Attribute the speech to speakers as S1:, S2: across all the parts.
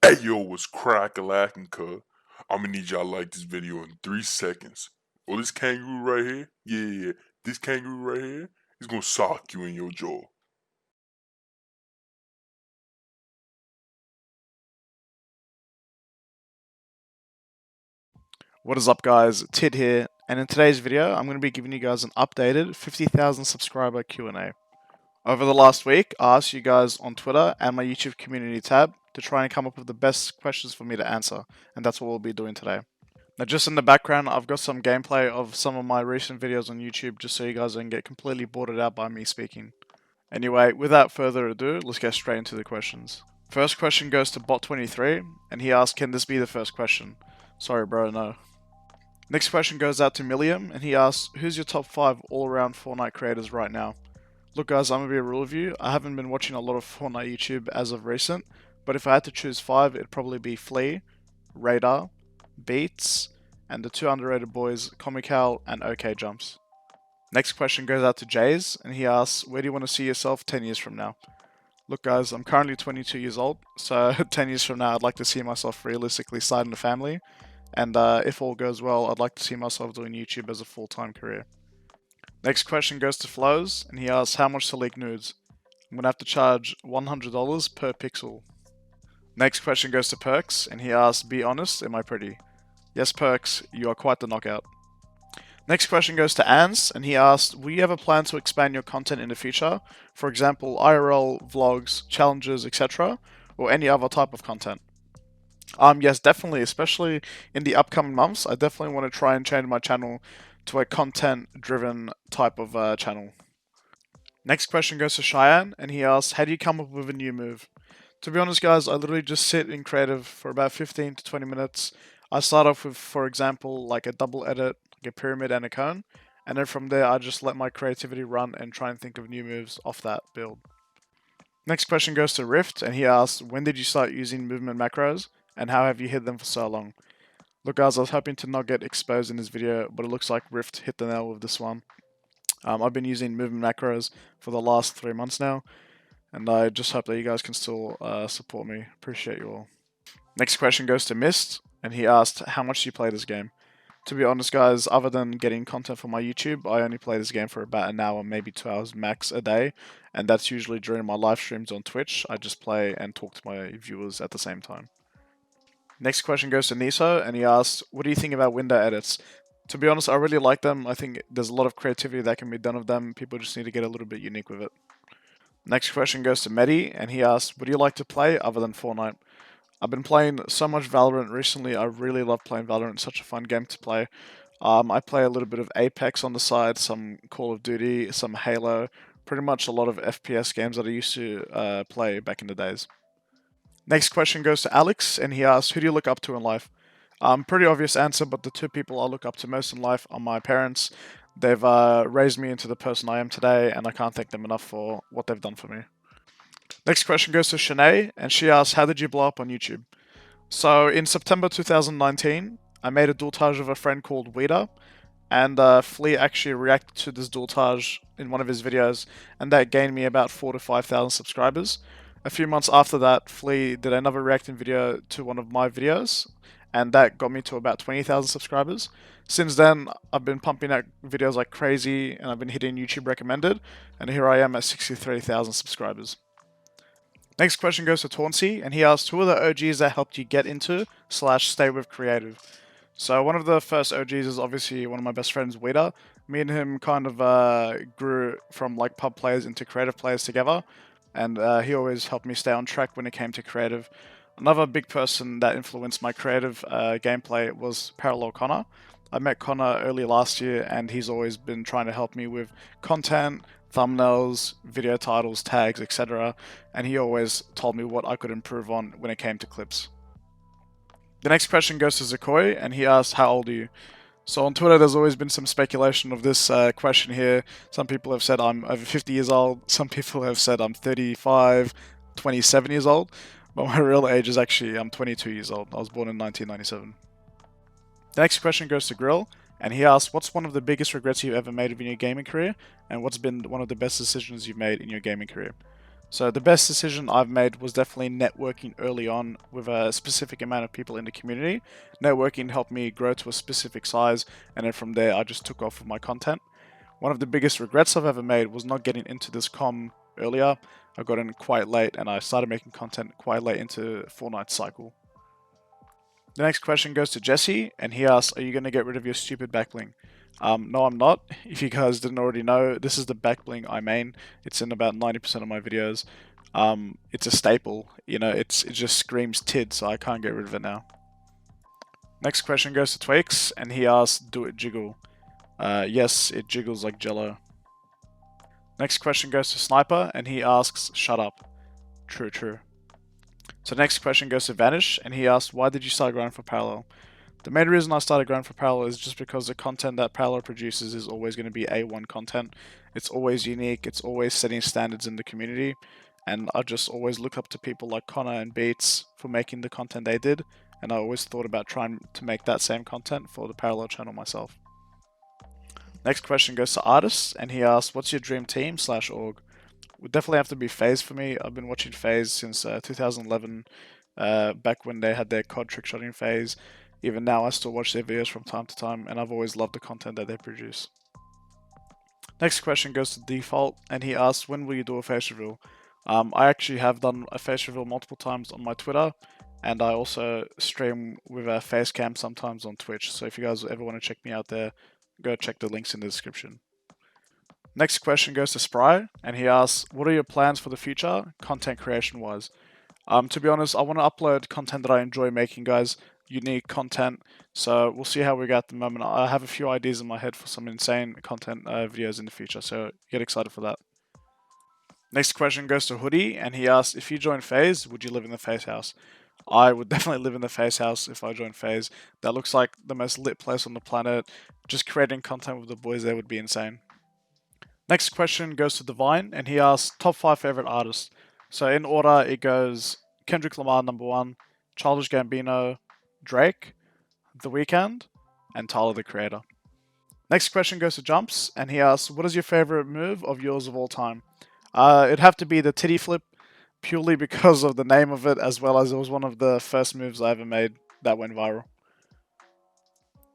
S1: Hey yo, what's crack-a-lackin', cuz? I'ma need y'all to like this video in 3 seconds. Oh, this kangaroo right here? Yeah, this kangaroo right here is gonna sock you in your jaw.
S2: What is up guys, Tid here, and in today's video I'm going to be giving you guys an updated 50,000 subscriber Q&A. Over the last week, I asked you guys on Twitter and my YouTube community tab to try and come up with the best questions for me to answer, and that's what we'll be doing today. Now just in the background, I've got some gameplay of some of my recent videos on YouTube just so you guys don't get completely bored out by me speaking. Anyway, without further ado, let's get straight into the questions. First question goes to Bot23, and he asked, can this be the first question? Sorry bro, no. Next question goes out to Milliam, and he asks, who's your top 5 all-around Fortnite creators right now? Look guys, I'm going to be real with you, I haven't been watching a lot of Fortnite YouTube as of recent, but if I had to choose 5, it'd probably be Flea, Radar, Beats, and the 2 underrated boys, Comical and OK Jumps. Next question goes out to Jays, and he asks, where do you want to see yourself 10 years from now? Look guys, I'm currently 22 years old, so 10 years from now I'd like to see myself realistically starting a family. And if all goes well, I'd like to see myself doing YouTube as a full-time career. Next question goes to Flows, and he asks how much to leak nudes. I'm going to have to charge $100 per pixel. Next question goes to Perks, and he asks, be honest, am I pretty? Yes, Perks, you are quite the knockout. Next question goes to Ans, and he asks, will you ever plan to expand your content in the future? For example, IRL, vlogs, challenges, etc., or any other type of content? Yes, definitely, especially in the upcoming months. I definitely want to try and change my channel to a content-driven type of channel. Next question goes to Cheyenne, and he asks, how do you come up with a new move? To be honest, guys, I literally just sit in creative for about 15 to 20 minutes. I start off with, for example, like a double edit, like a pyramid and a cone, and then from there, I just let my creativity run and try and think of new moves off that build. Next question goes to Rift, and he asks, when did you start using movement macros, and how have you hid them for so long? Look guys, I was hoping to not get exposed in this video, but it looks like Rift hit the nail with this one. I've been using movement macros for the last 3 months now, and I just hope that you guys can still support me. Appreciate you all. Next question goes to Mist, and he asked, how much do you play this game? To be honest guys, other than getting content for my YouTube, I only play this game for about an hour, maybe 2 hours max a day, and that's usually during my live streams on Twitch. I just play and talk to my viewers at the same time. Next question goes to Niso, and he asks, what do you think about window edits? To be honest, I really like them. I think there's a lot of creativity that can be done with them. People just need to get a little bit unique with it. Next question goes to Medi, and he asks, what do you like to play other than Fortnite? I've been playing so much Valorant recently. I really love playing Valorant. It's such a fun game to play. I play a little bit of Apex on the side, some Call of Duty, some Halo, pretty much a lot of FPS games that I used to play back in the days. Next question goes to Alex, and he asks, who do you look up to in life? Pretty obvious answer, but the 2 people I look up to most in life are my parents. They've raised me into the person I am today, and I can't thank them enough for what they've done for me. Next question goes to Shanae, and she asks, how did you blow up on YouTube? So in September 2019, I made a dualtage of a friend called Weeda, and Flea actually reacted to this dualtage in one of his videos, and that gained me about 4,000 to 5,000 subscribers. A few months after that, Flea did another reacting video to one of my videos, and that got me to about 20,000 subscribers. Since then, I've been pumping out videos like crazy, and I've been hitting YouTube recommended, and here I am at 63,000 subscribers. Next question goes to Tauncey, and he asks, who are the OGs that helped you get into / stay with creative? So one of the first OGs is obviously one of my best friends, Weeda. Me and him kind of grew from like pub players into creative players together, and he always helped me stay on track when it came to creative. Another big person that influenced my creative gameplay was Parallel Connor. I met Connor early last year, and he's always been trying to help me with content, thumbnails, video titles, tags, etc. And he always told me what I could improve on when it came to clips. The next question goes to Zakoi, and he asks, how old are you? So on Twitter, there's always been some speculation of this question here. Some people have said I'm over 50 years old. Some people have said I'm 35, 27 years old. But my real age is actually, I'm 22 years old. I was born in 1997. The next question goes to Grill, and he asks, what's one of the biggest regrets you've ever made in your gaming career, and what's been one of the best decisions you've made in your gaming career? So the best decision I've made was definitely networking early on with a specific amount of people in the community. Networking helped me grow to a specific size, and then from there I just took off with my content. One of the biggest regrets I've ever made was not getting into this com earlier. I got in quite late and I started making content quite late into Fortnite cycle. The next question goes to Jesse, and he asks, are you going to get rid of your stupid backbling? No, I'm not. If you guys didn't already know, this is the backbling I main. It's in about 90% of my videos. It's a staple. You know, it just screams tid, so I can't get rid of it now. Next question goes to Tweaks, and he asks, do it jiggle? Yes, it jiggles like jello. Next question goes to Sniper, and he asks, shut up. True, true. So next question goes to Vanish, and he asks, why did you start grinding for Parallel? The main reason I started grinding for Parallel is just because the content that Parallel produces is always going to be A1 content. It's always unique, it's always setting standards in the community, and I just always look up to people like Connor and Beats for making the content they did, and I always thought about trying to make that same content for the Parallel channel myself. Next question goes to Artists, and he asks, what's your dream team / org? Would definitely have to be FaZe for me. I've been watching FaZe since 2011, back when they had their COD trickshotting phase. Even now, I still watch their videos from time to time, and I've always loved the content that they produce. Next question goes to Default, and he asks, when will you do a face reveal? I actually have done a face reveal multiple times on my Twitter, and I also stream with a face cam sometimes on Twitch. So if you guys ever want to check me out there, go check the links in the description. Next question goes to Spry, and he asks, what are your plans for the future, content creation wise? To be honest, I want to upload content that I enjoy making, guys. Unique content. So we'll see how we go at the moment. I have a few ideas in my head for some insane content videos in the future, so get excited for that. Next question goes to Hoodie, and he asks, if you join FaZe, would you live in the FaZe house? I would definitely live in the FaZe house if I joined FaZe. That looks like the most lit place on the planet. Just creating content with the boys there would be insane. Next question goes to Divine, and he asks, top 5 favorite artists. So in order, it goes Kendrick Lamar #1, Childish Gambino, Drake, The Weeknd, and Tyler the Creator. Next question goes to Jumps, and he asks, what is your favorite move of yours of all time? It'd have to be the titty flip, purely because of the name of it, as well as it was one of the first moves I ever made that went viral.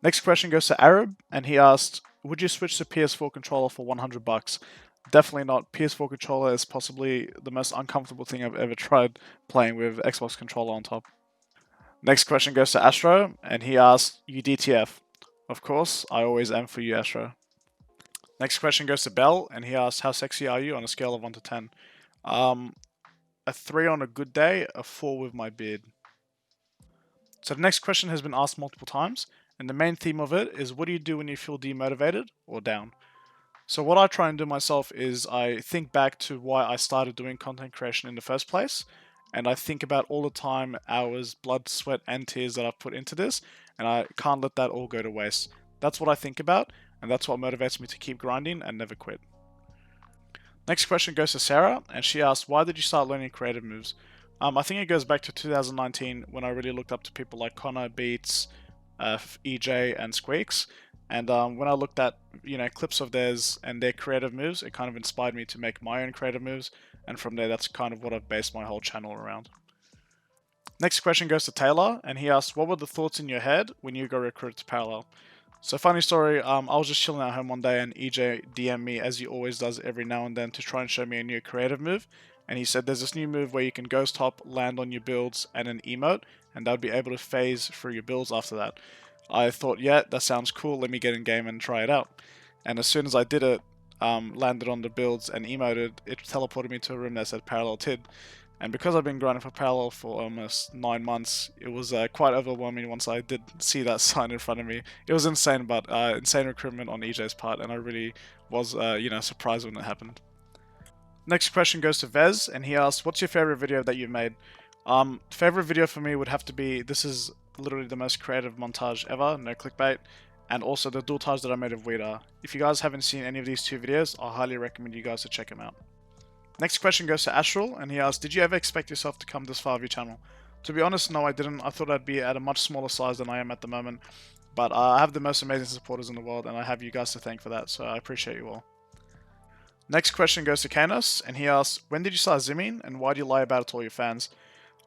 S2: Next question goes to Arab, and he asked, would you switch to PS4 controller for $100? Definitely not. PS4 controller is possibly the most uncomfortable thing I've ever tried playing with Xbox controller on top. Next question goes to Astro, and he asks, you DTF? Of course, I always am for you, Astro. Next question goes to Bell, and he asks, how sexy are you on a scale of 1 to 10? A 3 on a good day, a 4 with my beard. So the next question has been asked multiple times, and the main theme of it is, what do you do when you feel demotivated or down? So what I try and do myself is I think back to why I started doing content creation in the first place, and I think about all the time, hours, blood, sweat, and tears that I've put into this, and I can't let that all go to waste. That's what I think about, and that's what motivates me to keep grinding and never quit. Next question goes to Sarah, and she asks, why did you start learning creative moves? I think it goes back to 2019 when I really looked up to people like Connor, Beats, EJ, and Squeaks. And when I looked at clips of theirs and their creative moves, it kind of inspired me to make my own creative moves. And from there, that's kind of what I've based my whole channel around. Next question goes to Taylor, and he asks, what were the thoughts in your head when you got recruited to Parallel? So funny story, I was just chilling at home one day and EJ DM'd me, as he always does every now and then, to try and show me a new creative move. And he said there's this new move where you can ghost hop, land on your builds, and an emote, and that would be able to phase through your builds after that. I thought, yeah, that sounds cool, let me get in game and try it out. And as soon as I did it, landed on the builds and emoted, it teleported me to a room that said Parallel Tid. And because I've been grinding for Parallel for almost 9 months, it was quite overwhelming once I did see that sign in front of me. It was insane, but insane recruitment on EJ's part, and I really was, surprised when it happened. Next question goes to Vez, and he asks, what's your favorite video that you've made? Favorite video for me would have to be, this is literally the most creative montage ever, no clickbait, and also the dualtage that I made of Weeda. If you guys haven't seen any of these 2 videos, I highly recommend you guys to check them out. Next question goes to Astral, and he asks, did you ever expect yourself to come this far with your channel? To be honest, no, I didn't. I thought I'd be at a much smaller size than I am at the moment, but I have the most amazing supporters in the world, and I have you guys to thank for that, so I appreciate you all. Next question goes to Canos, and he asks, when did you start zimming, and why do you lie about it to all your fans?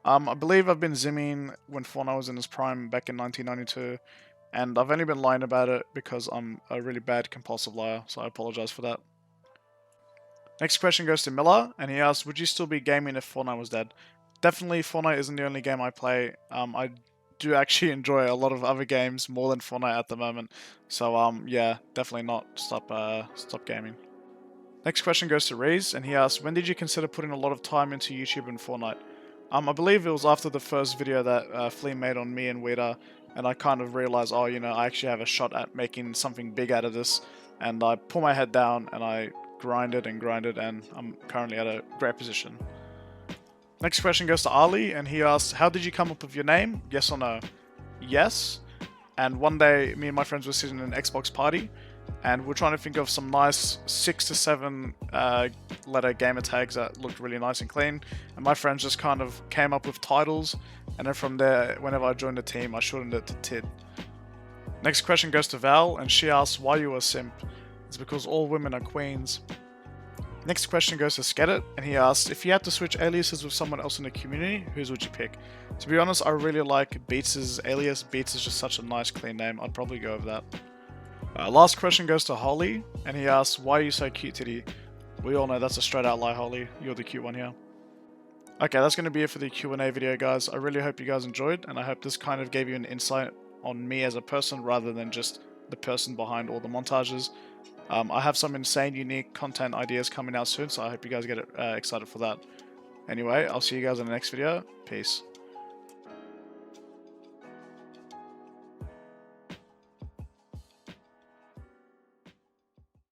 S2: I believe I've been zimming when Fortnite was in its prime back in 1992, and I've only been lying about it because I'm a really bad compulsive liar, so I apologize for that. Next question goes to Miller, and he asks, would you still be gaming if Fortnite was dead? Definitely, Fortnite isn't the only game I play. I do actually enjoy a lot of other games more than Fortnite at the moment, so yeah, definitely not stop gaming. Next question goes to Reese, and he asks, when did you consider putting a lot of time into YouTube and Fortnite? I believe it was after the first video that Flea made on me and Weeda, and I kind of realized, oh, you know, I actually have a shot at making something big out of this, and I put my head down and I grinded, and I'm currently at a great position. Next question goes to Ali, and he asks, how did you come up with your name? Yes or no? Yes. And one day, me and my friends were sitting in an Xbox party, and we're trying to think of some nice 6 to 7 letter gamer tags that looked really nice and clean. And my friends just kind of came up with titles, and then from there, whenever I joined the team, I shortened it to Tid. Next question goes to Val, and she asks, why you a simp? It's because all women are queens. Next question goes to Skedit, and he asks, if you had to switch aliases with someone else in the community, whose would you pick? To be honest, I really like Beats' alias. Beats is just such a nice, clean name. I'd probably go with that. Last question goes to Holly, and he asks, why are you so cute, Tiddy? We all know that's a straight out lie, Holly. You're the cute one here. Okay, that's going to be it for the Q&A video, guys. I really hope you guys enjoyed, and I hope this kind of gave you an insight on me as a person rather than just the person behind all the montages. I have some insane, unique content ideas coming out soon, so I hope you guys get excited for that. Anyway, I'll see you guys in the next video. Peace.